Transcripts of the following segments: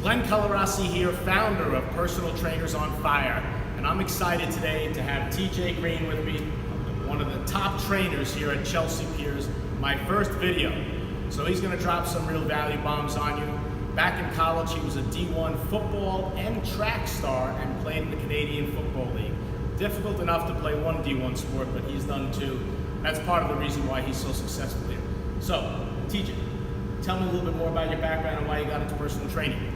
Glenn Colorasi here, founder of Personal Trainers on Fire, and I'm excited today to have TJ Green with me, one of the top trainers here at Chelsea Piers, my first video. So he's going to drop some real value bombs on you. Back in college, he was a D1 football and track star and played in the Canadian Football League. Difficult enough to play one D1 sport, but he's done two. That's part of the reason why he's so successful here. So, TJ, tell me a little bit more about your background and why you got into personal training.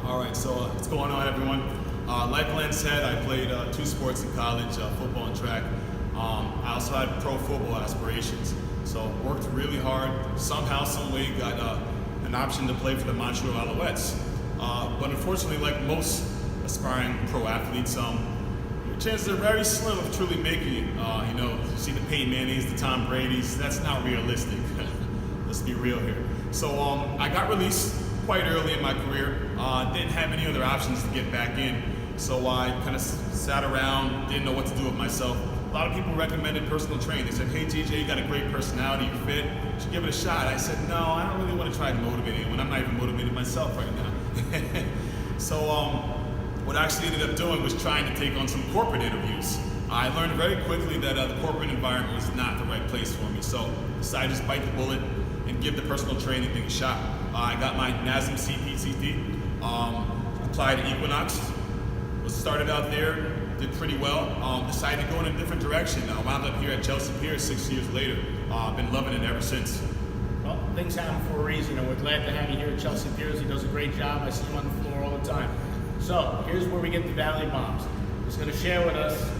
All right, so what's going on, everyone? Like Glenn said, I played two sports in college, football and track. I also had pro football aspirations, so worked really hard. Somehow, some way, got an option to play for the Montreal Alouettes. But unfortunately, like most aspiring pro athletes, your chances are very slim of truly making it. You see the Peyton Mannings, the Tom Brady's, that's not realistic. Let's be real here. So I got released quite early in my career. Didn't have any other options to get back in, so I kind of sat around, didn't know what to do with myself. A lot of people recommended personal training. They said, hey TJ, you got a great personality, you're fit, you should give it a shot. I said, no, I don't really want to try to motivate anyone. I'm not even motivated myself right now. So what I actually ended up doing was trying to take on some corporate interviews. I learned very quickly that the corporate environment was not the right place for me, so decided to just bite the bullet and give the personal training thing a shot. I got my NASM CPCT, applied to Equinox, started out there, did pretty well, decided to go in a different direction. I wound up here at Chelsea Piers 6 years later. I've been loving it ever since. Well, things happen for a reason, and we're glad to have you here at Chelsea Piers. He does a great job. I see him on the floor all the time. So, here's where we get the value bombs. He's going to share with us,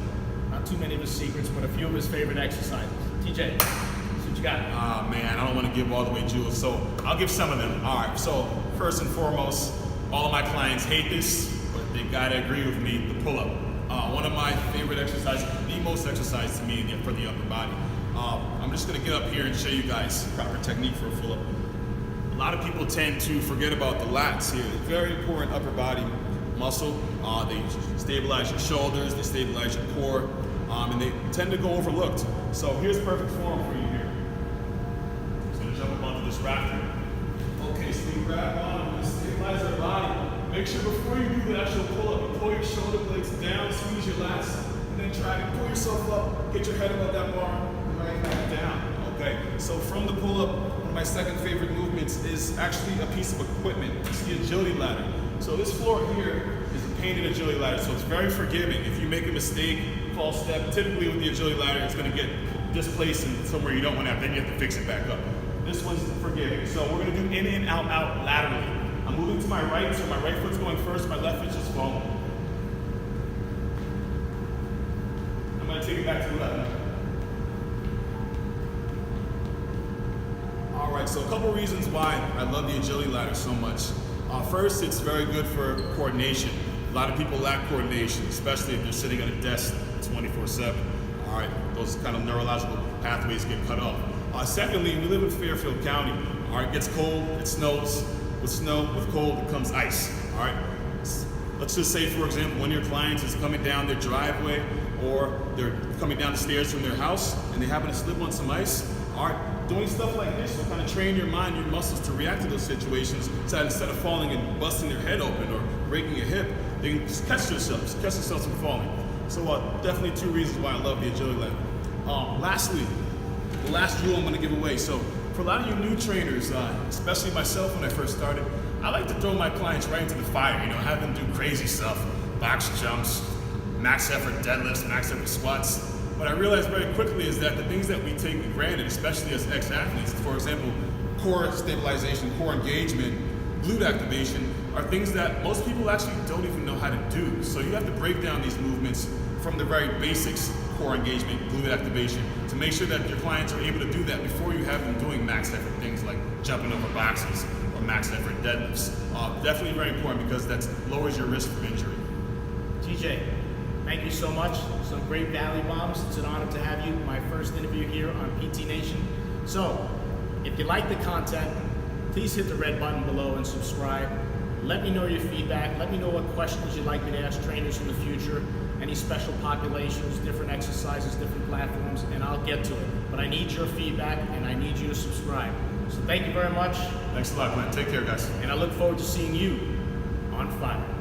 not too many of his secrets, but a few of his favorite exercises. TJ, see what you got? Man, I don't want to give all the way jewels, so I'll give some of them. All right, so first and foremost, all of my clients hate this, but they gotta agree with me, the pull-up. One of my favorite exercises, the most exercise to me for the upper body. I'm just gonna get up here and show you guys proper technique for a pull-up. A lot of people tend to forget about the lats here. It's very important upper body muscle. They stabilize your shoulders, they stabilize your core, and they tend to go overlooked. So here's perfect form for you here. Just gonna jump up onto this rafter. Okay, so you grab on, you stabilize your body. Make sure before you do the actual pull-up, you pull your shoulder blades down, squeeze your lats, and then try to pull yourself up, get your head above that bar, and right back down. Okay, so from the pull-up, one of my second favorite movements is actually a piece of equipment. It's the agility ladder. So this floor here is a painted agility ladder, so it's very forgiving. If you make a mistake, false step, typically with the agility ladder, it's gonna get displaced in somewhere you don't want to have, then you have to fix it back up. This one's forgiving. So we're gonna do in, out, out laterally. I'm moving to my right, so my right foot's going first, my left foot's just following. I'm gonna take it back to the left. All right, so a couple reasons why I love the agility ladder so much. First, it's very good for coordination. A lot of people lack coordination, especially if they're sitting at a desk 24/7. All right, those kind of neurological pathways get cut off. Secondly, we live in Fairfield County. All right, it gets cold, it snows. With snow, with cold, it comes ice. All right, let's just say, for example, one of your clients is coming down their driveway or they're coming down the stairs from their house and they happen to slip on some ice. All right, doing stuff like this will kind of train your mind, your muscles to react to those situations, so that instead of falling and busting their head open or breaking a hip, they can just catch themselves from falling. So definitely two reasons why I love the agility ladder. Lastly, the last jewel I'm gonna give away. So for a lot of you new trainers, especially myself when I first started, I like to throw my clients right into the fire, have them do crazy stuff, box jumps, max effort deadlifts, max effort squats. What I realized very quickly is that the things that we take for granted, especially as ex-athletes, for example, core stabilization, core engagement, glute activation, are things that most people actually don't even know how to do. So you have to break down these movements from the very basics, core engagement, glute activation, to make sure that your clients are able to do that before you have them doing max effort things like jumping over boxes or max effort deadlifts. Definitely very important because that lowers your risk for injury. TJ, thank you so much. Some great value bombs. It's an honor to have you. My first interview here on PT Nation. So, if you like the content, please hit the red button below and subscribe. Let me know your feedback. Let me know what questions you'd like me to ask trainers in the future. Any special populations, different exercises, different platforms, and I'll get to it. But I need your feedback and I need you to subscribe. So thank you very much. Thanks a lot, Glenn. Take care, guys. And I look forward to seeing you on fire.